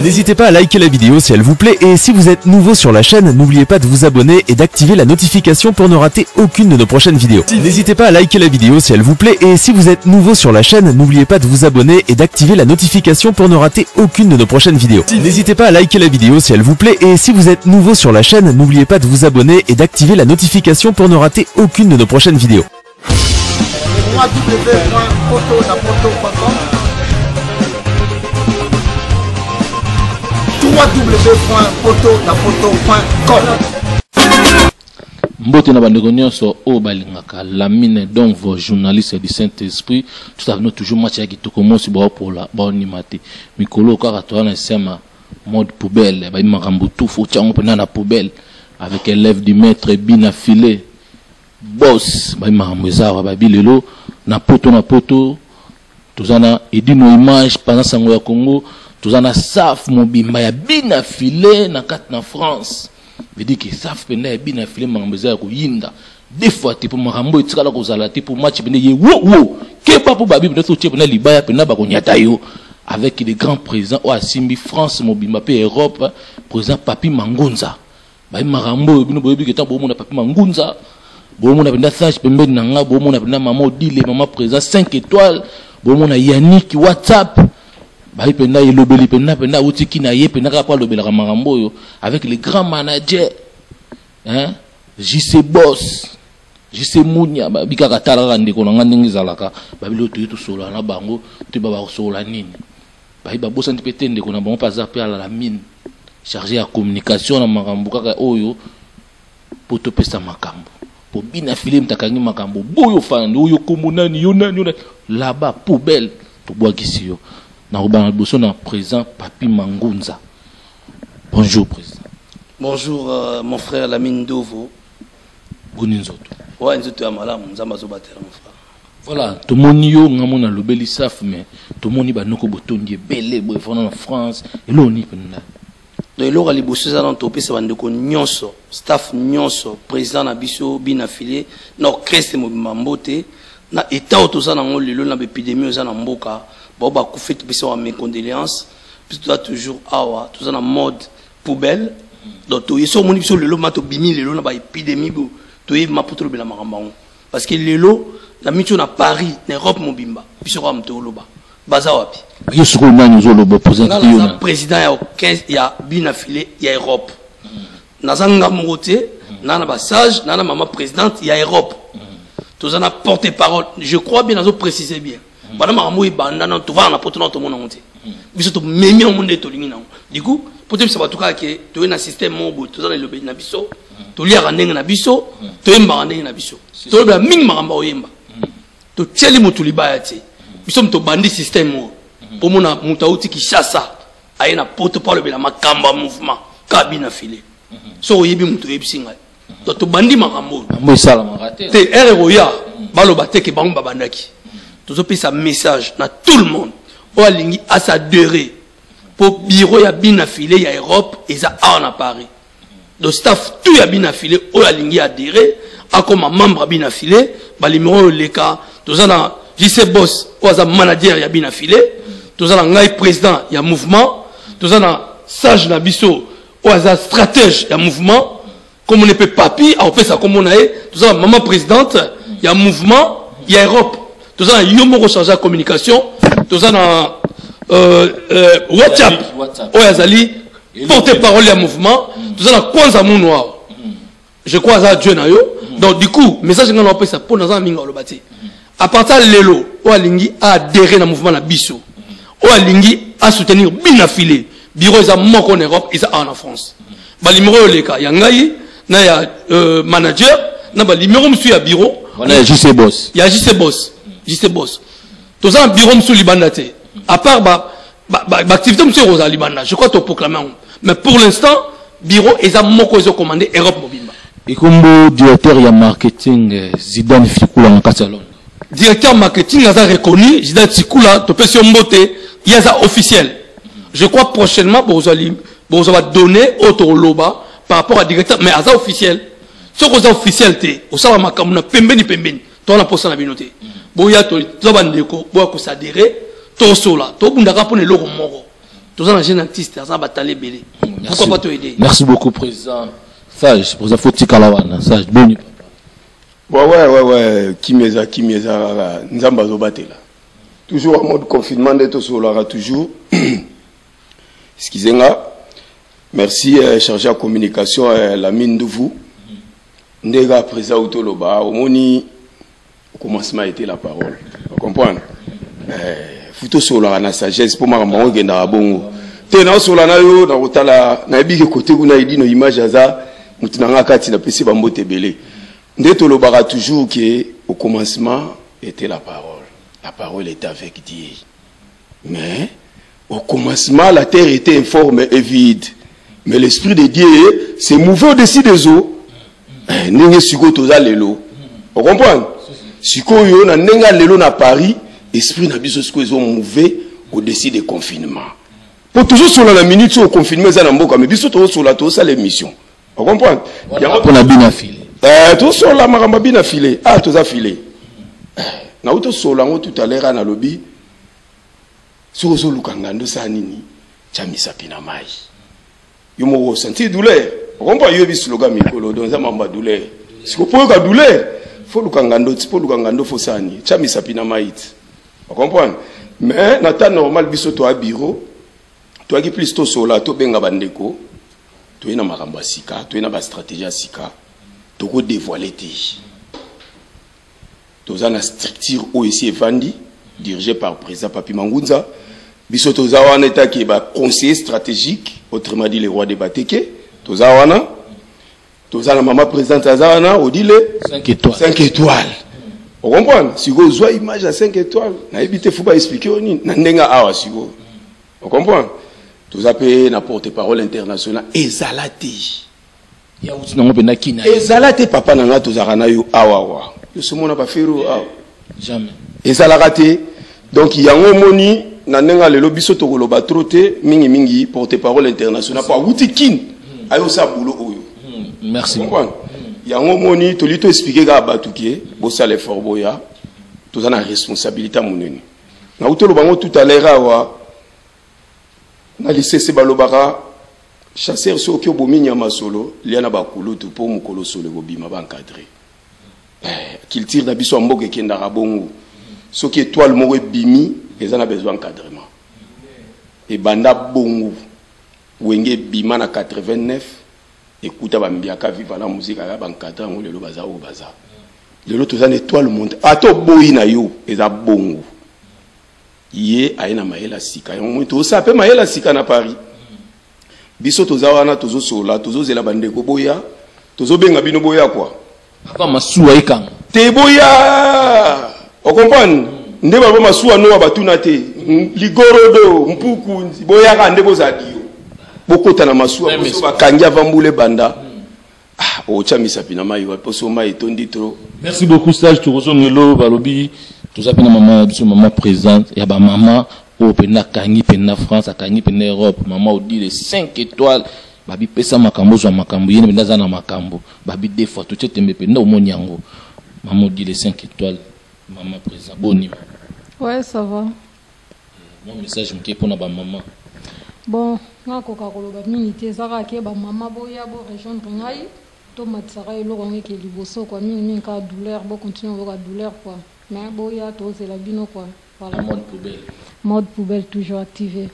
N'hésitez pas à liker la vidéo si elle vous plaît et si vous êtes nouveau sur la chaîne, n'oubliez pas de vous abonner et d'activer la notification pour ne rater aucune de nos prochaines vidéos. N'hésitez pas à liker la vidéo si elle vous plaît et si vous êtes nouveau sur la chaîne, n'oubliez pas de vous abonner et d'activer la notification pour ne rater aucune de nos prochaines vidéos. N'hésitez pas à liker la vidéo si elle vous plaît et si vous êtes nouveau sur la chaîne, n'oubliez pas de vous abonner et d'activer la notification pour ne rater aucune de nos prochaines vidéos. Mbote na bandeko nyonso o balingaka la mine donc vos journalistes du Saint-Esprit tout à toujours match ya kitoko mosi ba pour la ba animate mikolo kaka to na sema mode poubelle ba makambo tout faut tiango pena na poubelle avec élève du maître bina filé boss ba makambo ezara ba bilelo na poto tozana edino image pendant sango ya Congo tozana saf mobimba ya bina filé na kat na France veut dire que saf penda ya bina filé makambo ezara ko yinda des fois te pour makambo etikala ko zala te pour match penda ye wo ke pas pour babi penda to tie penda libaya penda ba ko nyata yo avec les grands présidents ou asimbi France mobimba pe Europe président Papi Mangunza ba makambo bino boyebi ke ta bo mona Papi Mangunza bo mona penda Sage pembe nanga bo mona penda maman Odile maman président 5 étoiles bo mona Yannick WhatsApp ba penda elobeli penda utiki na ye penda ka pa lobela makambo yo avec les grands managers hein JC Boss JC Mounia ba bikaka talaka ndeko na ndenge zalaka ba bilo to sola na bango to ba sola nini ba bosa ndipete ndeko na bango paza pe ala la mine chargé à communication na makambo kaka oyo poto pesa makambo po bina film takangi makambo boyo fandi oyo komunani yonani là-bas poubelle to boakisi yo na robana boso na président Papi Mangunza. Bonjour président. Bonjour mon frère Lamine Dovo. Boninzoto. Ouais, nzoto ya malamu nzamba zo batela mon frère. Voilà, tout mon yo ngamona lobeli saf mais tout mon ba noko botongi belé boy fona na France et loni penda. Donc lora liboso za na topesa bandeko nyonso, staff nyonso, président na biso bina affilié na orchestre mobimambote na état otoza na ngolo lelo na épidémie oza na mboka. Bon bah koufet topesa wa mes condoléances, puis tu as toujours awa, tu na mode poubelle. Donc tu yeso moni biso lelo mato bimi lelo na ba épidémie bo, tu y mapoto bela makambango. Parce que lelo la mission à Paris, en Europe mobimba, biso wa mtoloba. Baza wapi? Yeso nani zolobo président président ya 15 ya bina filé ya Europe. Nazanga mogote, nana ba sage, nana maman présidente ya Europe. Tous en a porté parole, je crois bien nazo préciser bien. Madame Amoui bandana tu vas na poto na to mona monte. Biso to memi on monde to lingina. Du coup, peut-être ça va tout cas que tu es un système mobo, tous en le na biso, to lia ndenge na biso, to emba ndenge na biso. To ba ming maramba oyemba. To tcheli mutuliba ya ti. Biso mto bandi système mo. Pour mona mutauti ki chassa ayena poto par le bela makamba mouvement kabina filé. So oyebi mutu ebisinga. To bandi makambo. Mo sala marate. Te eroya balo bateke bango babandaki. Tous un message à tout le monde. On a s'adhérer pour bureau ya bien affilé ya Europe et ça en Paris. Le staff tout ya bien affilé on a adhérer à comme membre bien affilé ba numéro les cas tous en JC Boss ou as manager ya bien affilé tous en ngai président ya mouvement tous en sage na biso ou as stratège ya mouvement comme on ne peut papi on fait ça comme on a tous en maman présidente ya mouvement ya Europe. Tous en yomo recharger la communication, tous en WhatsApp, Oyazali, porte-parole du mouvement, tous en Kwanza Mounoir. Je crois à Dieu na yo. Donc du coup, message que nous avons ça pour nous en minga le bâti. À partir de l'élo, Oalingi a adhéré au mouvement la biso. Oalingi a soutenir bien affilé. Bureau ils a manqué en Europe, ils a en France. Ba numéro le cas, yangai, na ya manager, na ba numéro monsieur ya bureau. Voilà JC Boss. Ya JC Boss. JC Boss. Tous un bureau monsieur Libandate. À part activité monsieur Rosa Libanda, je crois que tu proclamé. Mais pour l'instant, bureau ils a moko ils ont commandé Europe Mobimba. Et comme directeur ya marketing Zidane Fikula en Catalogne. Directeur marketing a reconnu Zidane Fikula, tu peux sur mbote, il y a officiel. Je crois prochainement vous allez donner autre loba par rapport à directeur mais à ça officiel. Ce qu'on a officiel au salon makamuna pembeni toi la poste na binoté. Boya to bandeko boya ko s'adhérer to sola to bundaka pour le logo moko Tous un jeune artiste, ça va t'aller belé. Pourquoi pas t'aider? Merci beaucoup, président. Sage, pour ça, faut que tu Sage, bon. Ouais. Kimeza, Nzamba Zobatela. Toujours en mode confinement d'être sur l'aura, toujours. Excusez-moi. Merci, chargé à communication, la mine de vous. Ndega présent au Toloba, au Moni, au commencement a été la parole. Vous comprenez? Faut sur la sagesse pour ma maman qui est dans la bongo. Tenant sur la nayo, dans l'otala, naïbi que côté vous n'avez dit nos images à ça, moutinanga kati na pesi bambo tebele. Nde Tolobara toujours qui au commencement était la parole. La parole était avec Dieu. Mais au commencement, la terre était informe et vide. Mais l'esprit de Dieu s'est mouvé au-dessus des eaux. N'engue suko toza lelo. Vous comprenez? Suko yo na nenga lelo na Paris, esprit na biso suko ils ont mouvé au-dessus des confinements. Pour toujours sur la minute sur le confinement ça na mboka mais biso toujours sur la to ça l'émission. Vous comprenez? Pour la bina filé. Tout sur la maramba bina filé. Ah toza filé. Na auto sur la tout à l'heure na lobby. Sur zo lukangando sa nini? Chamisa pina mai. Yo mo ressentir douleur. On comprend yo bi slogan mikolo donc ça mamba douleur. Si ko poyo ka douleur, faut lukangando, tipo lukangando faut sani. Chami sapina maït. On comprend? Mais na ta normal biso to a bureau. To aki plus to sola to benga bandeko. To ina makamba sika, to ina ba stratégie sika. To ko dévoiler té. To za na structure OEC Vandi dirigé par président Papi Mangunza. Biso to za wana eta ki ba conseiller stratégique, autrement dit le roi de Bateke. Toza wana toza la maman présidente Azana odile 5 étoiles. 5 étoiles. Vous comprenez? Si vous voyez image à 5 étoiles, na évité faut pas expliquer oni na ndenga awa si vous. Vous comprenez? Toza payé na porte-parole international ezalati. Ya uti na ngopena kina. Ezalati papa nanga toza kana yo awa. Yo somona ba fero awa. Jamais. Ezalati. Donc yango moni na ndenga lelo biso to koloba troté mingi porte-parole international pa wuti kin. Ayo sa boulot oyo. Merci. Yango moni to lito expliquer ga batuki bo sa le fort boya. To na responsabilité monene. Na utolo bango tout à l'heure awa. Na lycée balobara chasseur so ki obomi nyama solo liana bakulu to po mukolo solo bobima ba encadrer. Qu'il tire na biso mboke kenda rabongo. So ki étoile moko bimi ezana besoin d'encadrement. Et banda bongo Wenge bima na 89 écoute bambiaka viva la musique à bankata ngo lelo baza o baza lelo tozana étoile monde ato boyi na yo eza bongo ye aina maela sika yo to sape maela sika na Paris biso tozawana tozo sola tozo zela bandeko boya tozo benga bino boya quoi aka masuwa ikanga te boya o comprendre nde baba masuwa no batuna te ligorodo mpuku boya ka ndebo za dio bokota na masuwa boso bakangia vambule banda o chamisa pina mai wa poso mai tondi tro. Merci beaucoup Sage Turozongelo balobi tozapina maman biso maman présente ya ba maman o pena kangi pena France akangi pena Europe maman odi les 5 étoiles babi pesa makambo zo makambo yene ndaza na makambo babi des fois to tchetembe pena o monyango maman odi les 5 étoiles maman présente boni. Ouais ça va. Mon message m'ké pour na ba maman. Bon, nga koka koloba minute zaka ke ba mama boya bo rejoindre ngai to matsara elo ngé ke liboso quoi mingi ka douleur bo continuer bo ka douleur quoi mais boya to c'est la bino quoi voilà mode poubelle toujours activé.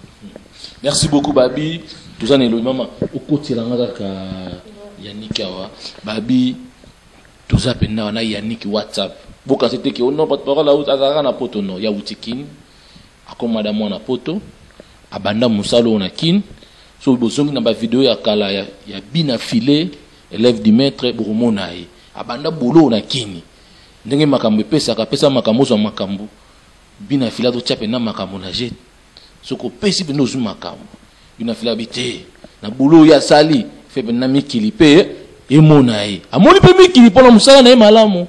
Merci beaucoup babi tout en elo maman au côté la ngaka ka Yannick wa babi tout ça pena na Yannick WhatsApp bo ka c'était que on non pas de parole là azaka na poto no ya utikini akoma madame na poto abanda musalo na kin so bozongi na ba vidéo ya kala ya bina filé élève du maître burumona yi abanda bolo na kini ndenge makambo pesa ka pesa makambo zo makambo bina fila do chape na makambo na jet soko pesi bino zo makambo bina fila bité na bolo ya sali fe bena mikili pe emona yi amoni pe mikili pona musala na malamu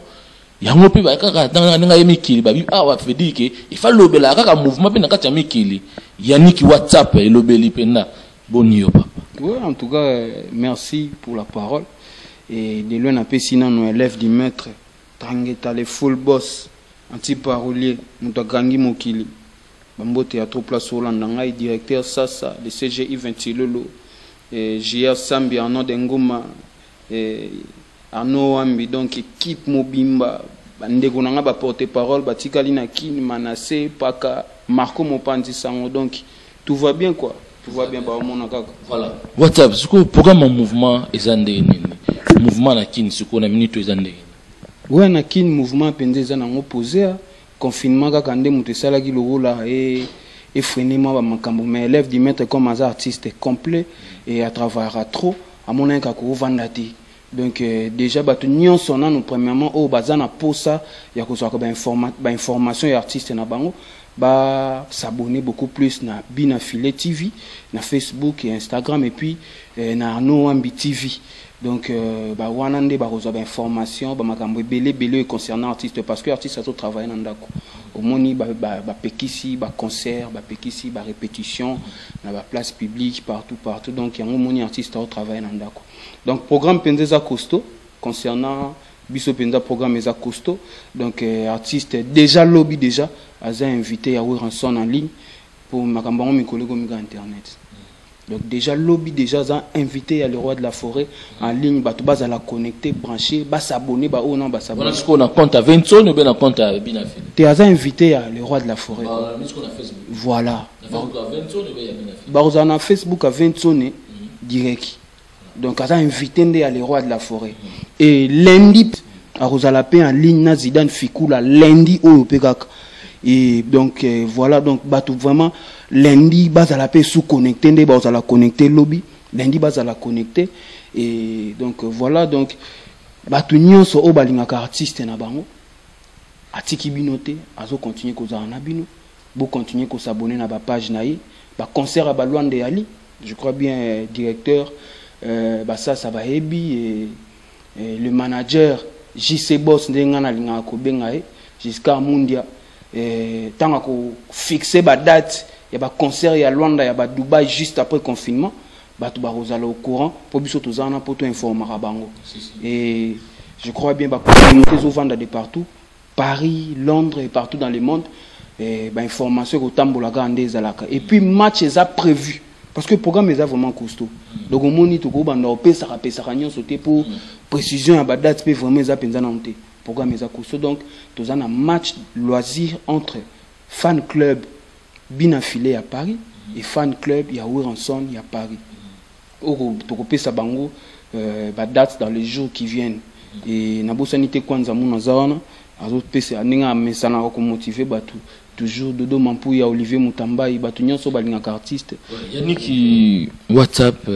yango pe ba kaka tanga nga mikili ba bi awa fedike ifalobela kaka mouvement pe na kati ya mikili Yannick WhatsApp et l'obéli pena bonio papa. Oui, en tout cas, merci pour la parole. Et de loin, après, sinon, nous élèves du maître, Trangueta, les full boss, anti-parolier, Moutagangi Mokili. Bambo Théâtre Place Hollande ngai directeur Sasa le CGI 20 Lolo JR Sambi Arnaud Dengoma Arnaud Ambi donc équipe Mobimba ndeko nanga ba porter parole batikali na kin Manassé Paka Marco Mopandi Sango donc tout va bien quoi. Tout va bien, voilà. WhatsApp, ce que programme mouvement ezande mouvement na kin ce qu'on a minute ezande. Ouais na kin mouvement pendeza na opposé confinement kaka nde mutu sala ki lokola et freiner ma makambo mais élève du maître comme un artiste complet et à travers trop à mon inka ko vandati. Donc déjà batu nyonso na nous premièrement au bazana posa ya ko ba information et artiste na bango ba s'abonner beaucoup plus na Binafile TV na Facebook et Instagram et puis na Arnaud Ambi TV donc ba wanande ba reçoit information ba makambo belé concernant artiste parce que artiste a tout travailler na ndako au moni ba pekisi ba concert ba pekisi ba répétition na ba place publique partout donc yango moni artiste a travailler na ndako donc programme pendeza costaud concernant biso penza programme eza costaud donc artiste déjà lobby déjà aza invité à Wiranson en ligne pour makambango mikolo ko mika internet donc déjà lobby déjà aza invité à le roi de la forêt en ligne bato baza la connecter brancher ba s'abonner ba oh non ba s'abonner voilà ce qu'on a compte à 20 ou bien compte à Binafile tu aza invité à le roi de la forêt voilà ba Facebook à 20 sonné direct donc aza invité à le roi de la forêt et lundi à Rosalapé en ligne na Zidane Fikula lundi au Pekak et donc voilà donc batou vraiment lundi bas à la paix sous connecté ndé bas à la connecter lobby lundi bas à la connecter et donc voilà donc batou nyonso o balingaka artiste na bango atiki binoté azo continuer ko za na bino bo continuer ko s'abonner na ba page na yi ba concert à Balwande Ali je crois bien directeur bah ça va ebi et le manager JC Boss ndengana linga ko bengae jusqu'à Mundia tant ko fixer ba date ya ba concert ya Luanda ya ba Dubaï juste après confinement ba to ba rozala au courant pour biso to zana pour to informer bango et je crois bien ba communauté zo vendre de partout Paris Londres et partout dans le monde et ba information ko tambola ga ndezalaka et puis match est prévu parce que le programme est vraiment costaud. Donc, on moni tout banda pesa sauter pour précision à date peut vraiment ça penza na monter. Programme est costaud donc tous un match loisir entre fan club Binafile à Paris et fan club ya Wiranson à Paris. Au to pesa bango date dans les jours qui viennent et na bosanité kwanza muna zawana azo pesa aninga mesana ko motiver batu toujours Dodo Mampouya Olivier Mutamba batu nyonso balingaka artiste Yannick WhatsApp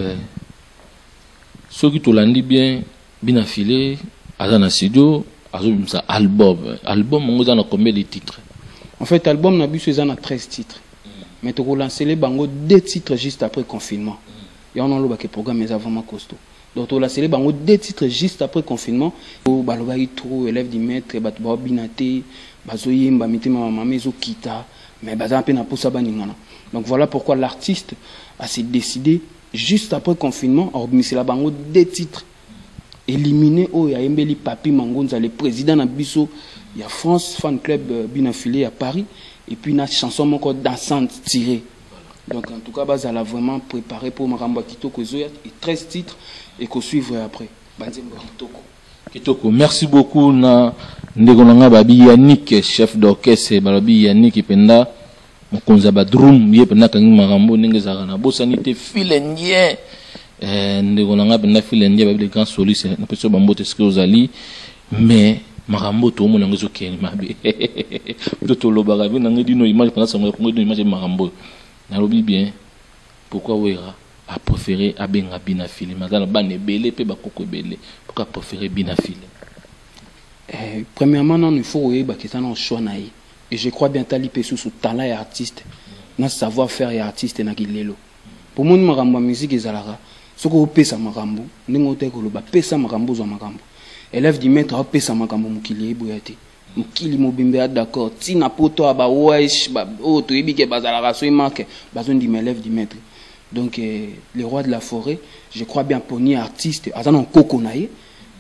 ceux qui tolandi bien Binafile azana studio azo bimsa album on a combien de titres en fait album na biso ezana 13 titres mais to relancer les bango 2 titres juste après confinement et on a le bac programme est vraiment costaud donc to relancer les bango 2 titres juste après confinement baloba trop élève du maître batu ba binaté bazoyimba mitima mama mezo kita mais baza pe na posa baningana donc voilà pourquoi l'artiste a s'est décidé juste après confinement à organiser la bango 2 titres éliminer o ya Embeli Papi Mangonza le président na biso ya France fan club Binafile à Paris et puis na chanson moko dansante tirée donc en tout cas baza la vraiment préparé pour Maramba Kitoko Zoya et 13 titres et qu'on suivre après Banzembo Kitoko merci beaucoup na ndegonanga babi Yannick chef d'orchestre babi Yannick penda mokonza badrum yepena kangi marambo ndengeza na bosanité filendien ndegonanga penda filendien babi les grands solistes na peso bambote ce que vous allez mais marambo to mo nangezo keni mabe to lobaka bi nangi dino image pendant ça mo ko image marambo na lobi bien pourquoi wera a préféré abenga Binafile madame bane belé pe bakoko belé pourquoi préférer Binafile premièrement non il faut que ça non choix naï et je crois bien tali pesu sous talent et artiste na savoir faire et artiste na kilelo pour moi makambo musique ezalaka soko pesa makambo ndingo te ko loba pesa makambo zo makambo élève du maître pesa makambo mukili eboyate mukili mobimbe d'accord tina poto aba wesh ba o to ebike bazalaka so marque bazon di élève du maître donc le roi de la forêt je crois bien poni artiste azana koko naï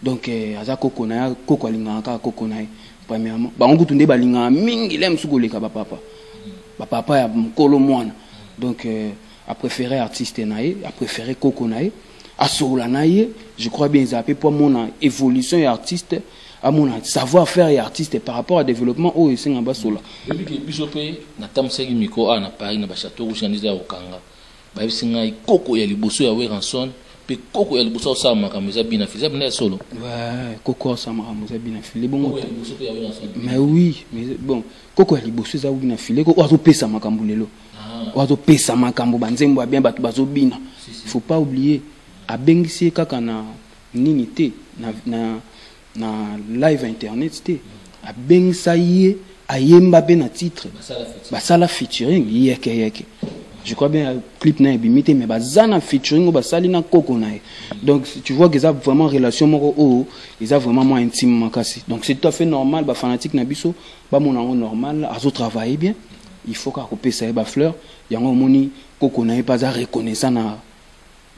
donc aza koko na koko alingaka koko na premièrement ba ngutu nde balinga mingi lem sukoleka ba papa papa ya mkolo mwana. Donc a préféré artiste nae, a préféré Koko nae, a soula nae, je crois bien ça pour mon évolution et artiste, à mon savoir-faire et artiste par rapport au développement au et singa basola. Et puis bisope na tamsegi miko na Paris na ba château rouge na okanga. Ba singa Koko ya liboso ya Weranson. Puis Koko el buso sa makamza bina fils abna solo. Ouais, Koko sa makamza bina fils bon. Mais oui, mais bon, Koko el buso za bina fils ko ozo pesa makambu lelo. Ozo pesa makambu banzembo bien batu bazo bina. Il faut pas oublier abengisi kaka na ninité na live internet té. Abengisa yé ayemba be na titre. Basala featuring yeke. Je crois bien le clip n'a bimité mais bazana featuring ba salina Koko nae. Donc tu vois qu'ils ont vraiment relation moko ils ont vraiment moins intime makasi. Donc c'est tout à fait normal ba fanatique na biso ba mon normal azo travailler bien. Il faut qu'à couper ça ba fleur yango moni Koko nae pas à reconnaissant na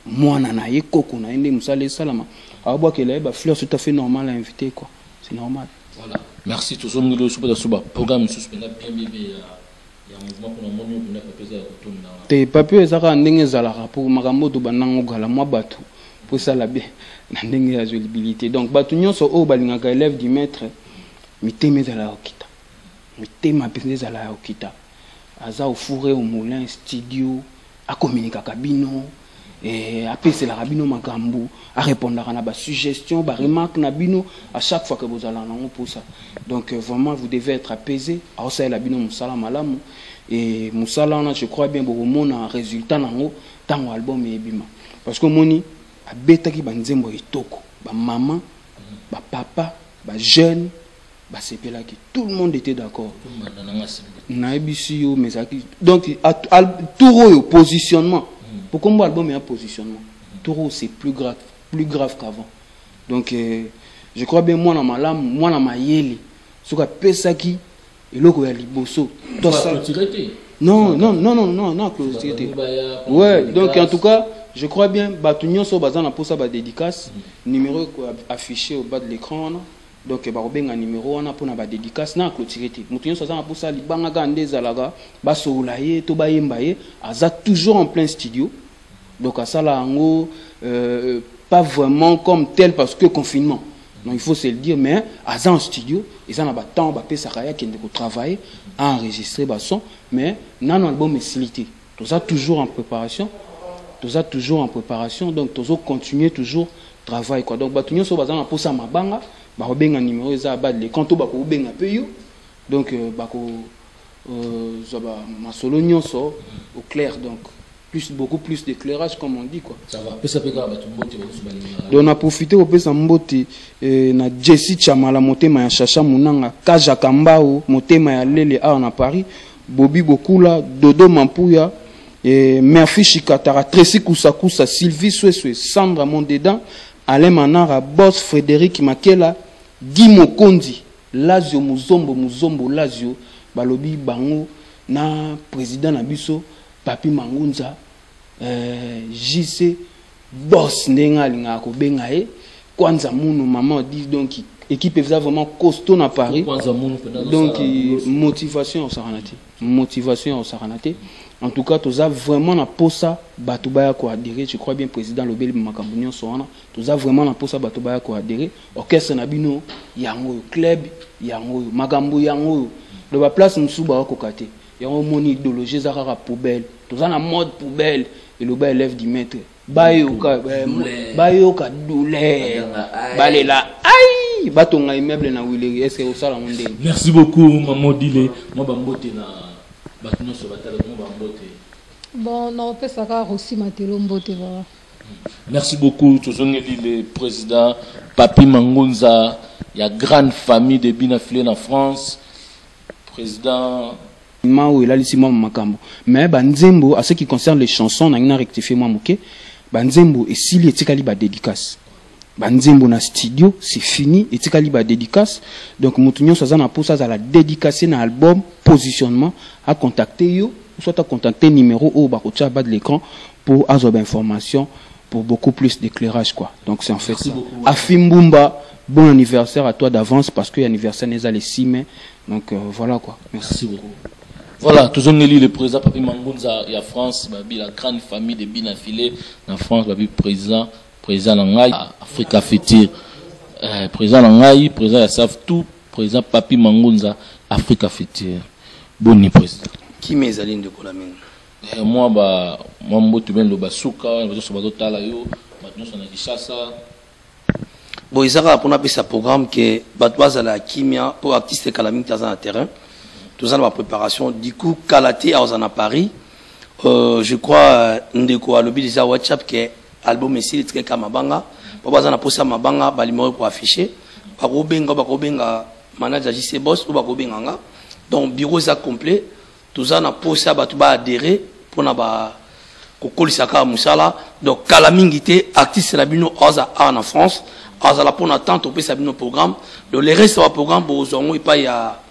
mwana nae Koko nae ndé musale salama. Abo que là ba fleur c'est tout à fait normal à inviter quoi. C'est normal. Voilà. Merci tout le monde sur le programme suspendé bien te papier ezaka ndenge ezalaka pour makambo to banango gala mwa batu pour ça la bien na ndenge ya jouabilité. Donc batu nyonso o balingaka élève du maître miteme ezala okita mitema pende ezala okita aza ofure au moulin studio a communiquer kabino et appeler la rabino makambo à répondre à ba suggestion ba remarque na bino à chaque fois que vous allez en pour ça. Donc vraiment vous devez être apaisé à ça la bino musala malamu et musala on je crois bien beaucoup mon résultat nango tango album et bima parce que moni abeta ki banzembo itoko ba maman ba papa ba jeune ba sepela ki tout le monde était d'accord na ebisi yo mais donc tout positionnement. Pourquoi mon album est un positionnement? Toro c'est plus grave qu'avant. Donc je crois bien moi dans ma lame, moi dans ma yeli, ce que pesaki et l'autre est liboso. Non, clôture. Ouais, donc en tout cas, je crois bien Batunion so bazana pour ça ba dédicace, numéro affiché au bas de l'écran. Donc ba obenga numéro on a pour na ba dédicace na clôturité mutu nyonso za pour ça libanga gande zalaga ba soulaye to ba yembaye aza toujours en plein studio. Donc à ça là en pas vraiment comme tel parce que confinement. Non, il faut se le dire mais aza en studio ils en a ba temps ba pesa kaya qui ndeko travailler enregistrer ba son mais nan album est silité. Tout ça toujours en préparation. Donc toujours continuer toujours travail quoi. Donc batu nyonso bazana pour ça mabanga ba obenga numéro eza ba de quand to ba ko obenga pe yo donc ba ko zaba masolo nyonso au clair donc beaucoup plus d'éclairage comme on dit quoi. Ça va pesa peka ba tumbote ba donc on a profité au pesa mbote na Jessie Chamala motema ya Chacha Munanga Kaja Kambao motema ya Lele a na Paris Bobby Bokula Dodo Mampuya et Merfi Chikatara Tracy Kusakusa Sylvie Sweswe Sandra Mondedan Alain Manara Boss Frédéric Makela Guy Mokondi Lazio Muzombo Lazio balobi bango na président na biso Papi Mangunza JC Boss ndenga linga ko benga kwanza munu maman dit donc équipe est vraiment costaud na Paris donc motivation au Saranate en tout cas tous a vraiment na posa batubaya ko adhérer je crois bien président Lobel Makambunyo soana tous a vraiment na posa batubaya ko adhérer orchestre na bino yango club yango makambu yango de ba place musuba ko kate yango moni idéologie za rara poubelle tous a na mode poubelle et le bas élève du maître bayoka douleur balela aïe batonga immeuble na wileri est-ce que au sala monde. Merci beaucoup maman Dile moi bambote na batino so batala mo bambote bon non peut ça aussi matelo mbote voilà. Merci beaucoup tozongeli le président Papi Mangunza ya grande famille de Binafile en France président Mao il a laissé moi makambo mais banzembo à ce qui concerne les chansons na ngina rectifier moi moké banzembo et s'il etikali ba dédicace banzembo na studio c'est fini etikali ba dédicace donc mutunyo soza na posa za la dédicacer na album positionnement à contacter yo soit à contacter numéro au ba kotia bas de l'écran pour avoir information pour beaucoup plus d'éclairage quoi. Donc c'est en fait ça. Afimbumba, bon anniversaire à toi d'avance parce que l'anniversaire n'est pas le 6 mai. Donc voilà quoi. Merci beaucoup. Voilà, toujours le président Papi Mangunza il y a France, la grande famille de Binafilé en France, président Langai, Africa Future, président Langai, président ya savent tout, président Papi Mangunza, Africa Future. Boni président. Qui mes alliés de Kolamine? Moi mbotu ben lo basuka, bazo bazo tala yo, maintenant on a Kinshasa. Bon, ils ont pour un programme que Batouaz à la Kimia pour artistes Kalamine dans un terrain. Tout ça dans la préparation. Du coup, Kalaté à Paris. Je crois Ndeko a lobby déjà WhatsApp qui est album ici, le truc Mabanga. Pour bazar na posa Mabanga, balimore pour afficher. Bakobenga manager JC Boss ou bakobenga. Donc bureau ça complet. Tout ça na posa Batouba adhérer pour na ba kokolisaka musala. Donc Kalamingité artiste labino en France. Azala pour attendre au Sabino programme. Donc les restes du programme bozongo et pas ya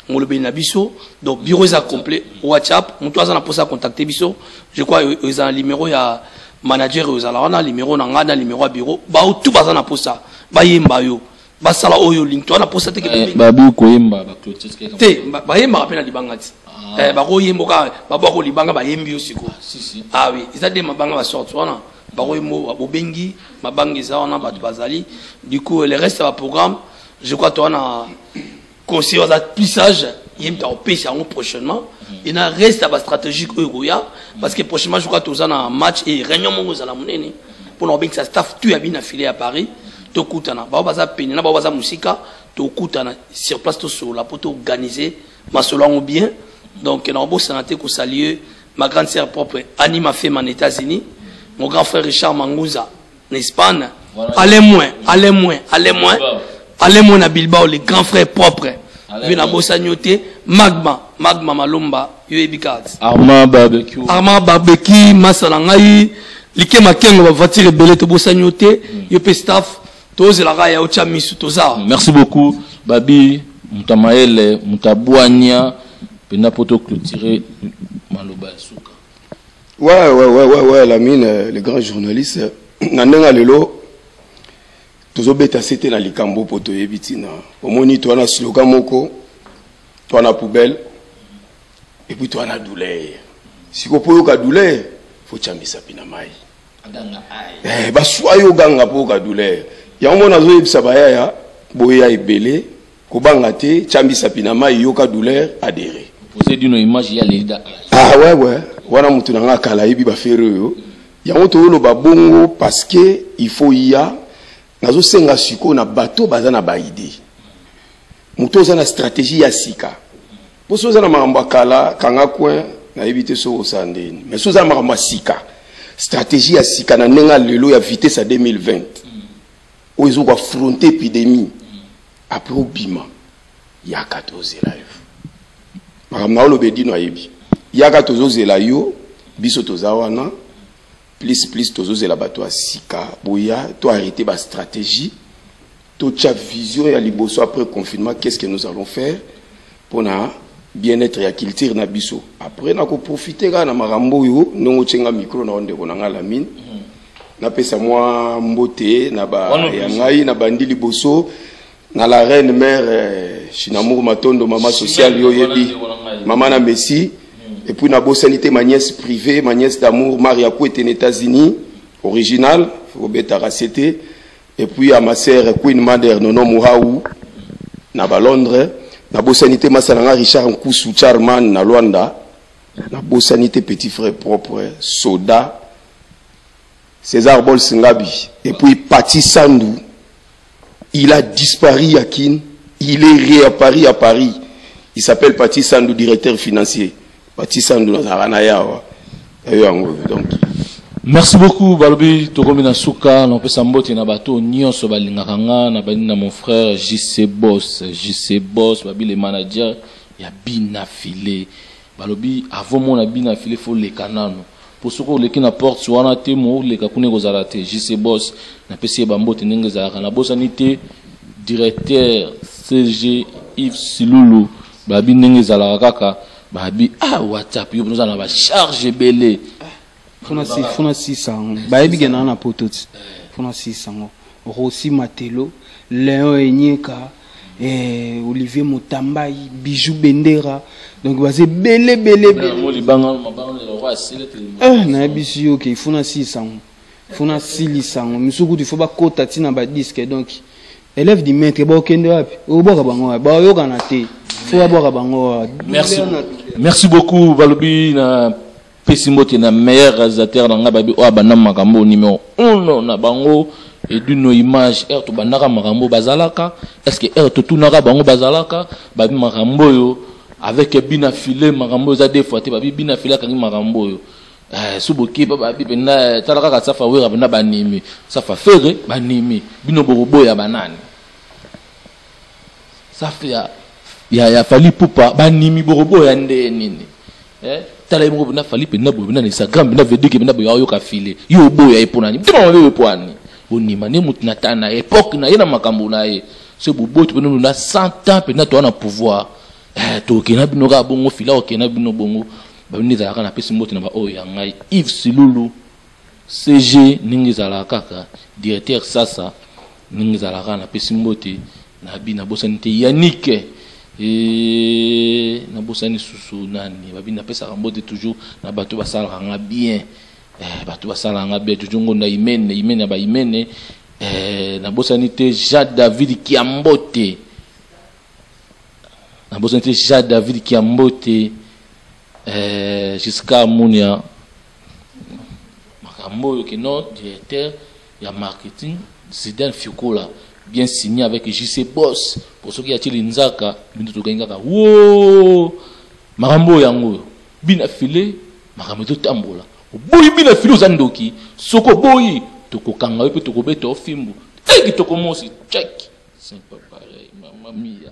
ngolo benabiso. Donc bureau est complet WhatsApp. Mon toi ça pour ça contacter biso. Je crois ils ont un numéro ya manager ils ont un numéro nanga numéro à bureau. Ba tout bazana pour ça. Ba yemba yo. Ba sala oyo link toi na pour ça te ke ba bu ko yemba ba clôture te ba yemba rappela libangati. Ba ko yemboka ba ko libanga ba yembi yo siko. Si. Ah oui, ils ont des mabanga ba sorte wana. Bobengi, Mabangi Zawana, Bazali. Du coup, le reste du programme, je crois que tu as conseillé aux plissage, il y a un pays prochainement. Il y a un reste stratégique parce que prochainement, je crois que tu as un match et réunion pour nous que ça staff, tu as bien affilié à Paris. Tu as peine, tu as musica, tu as sur place sur la pour organiser, ma selon bien. Donc, on a beau santé que saluer ma grande sœur propre, Anima Femme en États-Unis. Mon grand frère Richard Manguza, en Espagne. Allez moins à Bilbao, les grands frères propres. Vu na Bossagnoté, Magma Malumba, Yuebikat. Armand Barbecue, Massalangaï, Like Makengo va voiture belé to Bossagnoté, Yopé staff, Toze la Raya Ochamisu Toza. Merci beaucoup, Babi, Moutamaël, Moutabouania, Penapoto clôturer Maloba Souka. Ouais, la mine, les grands journalistes, Nananga Lelo, tous bêta c'était dans les cambo pour te évitina. Au moni, toi, on a slogan moko, toi, on a poubelle, et puis toi, on a douleur. Si vous pouvez la douleur, faut chamber sa pinamai. Bah, soyez au ganga pour la douleur. Il y a un moment où ça va ya, boya et belé, kobangate, chamber sa pinamai, yoka douleur, adhérer. Vous avez dit une image, il y a les dates. Ah ouais. Wana mutu nanga kala ibi ba fere yo yango to lo ba bongo parce que il faut ya nazo senga siko na bato bazana ba idée mutu za na stratégie ya sika poso za na mamba kala kanga coin na éviter so osandeni mais so za na mamba sika stratégie ya sika na nenga lelo ya vitesse à 2020 o izo affronter épidémie après obima ya 14 live mama lo bedi no yebi yaka tozozela yo biso tozawana plus tozozela bato ya sika boya to arrêter ba stratégie to tcha vision ya liboso après confinement qu'est-ce que nous allons faire pour na bien-être ya culture na biso après na ko profiter na marambo yo nongo tchenga micro na onde ko na la mine na pesa moi mbote na ba ya ngai na bandi liboso na la reine mère Chinamour Matondo mama sociale yo yebi mama na Messi. Et puis, na sanité, ma nièce privée, ma nièce d'amour, Maria Pou était aux États-Unis, original, Robert Aracete. Et puis, à ma sœur, Queen Mother, Nono Mouraou, na Londres. Na sanité, ma sœur, Richard Nkoussou, Charman, na Luanda. Na sanité, petit frère propre, Soda, César Bol Singabi. Et puis, Pati Sandou, il a disparu à Kin, il est réapparu à Paris. Il s'appelle Pati Sandou, directeur financier. Merci beaucoup Balobi Tokomina Souka on peut s'embotter na bateau nyonso balingakanga na banina mon frère JC Boss babi le manager ya Binafilé Balobi avant mon Binafilé faut les canano pour ce qu'on les qui na porte wana te mo les kakune kozalate JC Boss na pesi bambote ndenge za kana bosanité directeur CG Yves Silulu babi ndenge za kaka babi WhatsApp yo nous en va charge belé fona 600 bayebi gena na pototi fona 600 Rossi Matelo Léon Enyeka Olivier Motambai, Bijou Bendera. Donc, c'est belé. Na bisi ok, il faut na 600. Il faut na 600. Misuku il faut pas kota tina ba disque donc élève du maître ba okende wapi? O boka bango ba yo kana te. Faut boka bango. Merci beaucoup Balobi na Pesimote na meilleur réalisateur na ngababi o abana makambo numéro 1 na bango et d'une image to banaka makambo bazalaka est-ce que to tunaka bango bazalaka ba makambo yo avec bina filé makambo za des fois te ba bina filé kangi makambo yo suboki ba bi pena talaka ka safa wera bana banimi safa fere banimi bino borobo ya banani safa ya fali pupa banimi borobo ya nde nini tala mo bina fali pena bo bina Instagram bina video ke bina bo yo ka filé yo boya eponani mtima mabe epwani bonima ne mutuna tana époque na yena makambo na ye ce bobo tu bino na 100 ans pena to na pouvoir to kena bino ka bongo fila o kena bino bongo ba bini za kana pesi mbote na ba o ya ngai Yves Silulu CG ningi za la kaka directeur sasa ningi za la kana pesi mbote na bina bosani te Yannick na bosani susu nani ba bina pesa mbote toujours na bato basala nga bien bato basala nga bien toujours ngonda imene ba imene na bosani te Jade David Kiambote na bosani te Jade David Kiambote jusqu'à Mounia makambo que non directeur ya marketing Zidane Fikola bien signé avec JC Boss pour ceux qui a tiré Nzaka bintu gangaka wo makambo yango bina filé makambo to tambola boyi bina filé zandoki soko boyi to kokanga pe to kobeta ofimbu eki to komosi check c'est pas pareil mamma mia.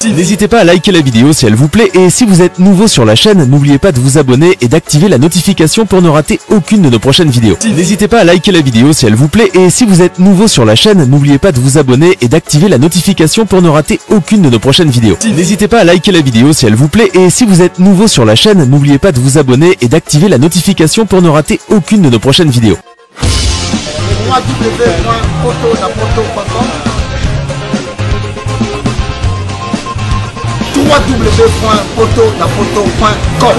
N'hésitez pas à liker la vidéo si elle vous plaît et si vous êtes nouveau sur la chaîne, n'oubliez pas de vous abonner et d'activer la notification pour ne rater aucune de nos prochaines vidéos. N'hésitez pas à liker la vidéo si elle vous plaît et si vous êtes nouveau sur la chaîne, n'oubliez pas de vous abonner et d'activer la notification pour ne rater aucune de nos prochaines vidéos. N'hésitez pas à liker la vidéo si elle vous plaît et si vous êtes nouveau sur la chaîne, n'oubliez pas de vous abonner et d'activer la notification pour ne rater aucune de nos prochaines vidéos. www.photo.com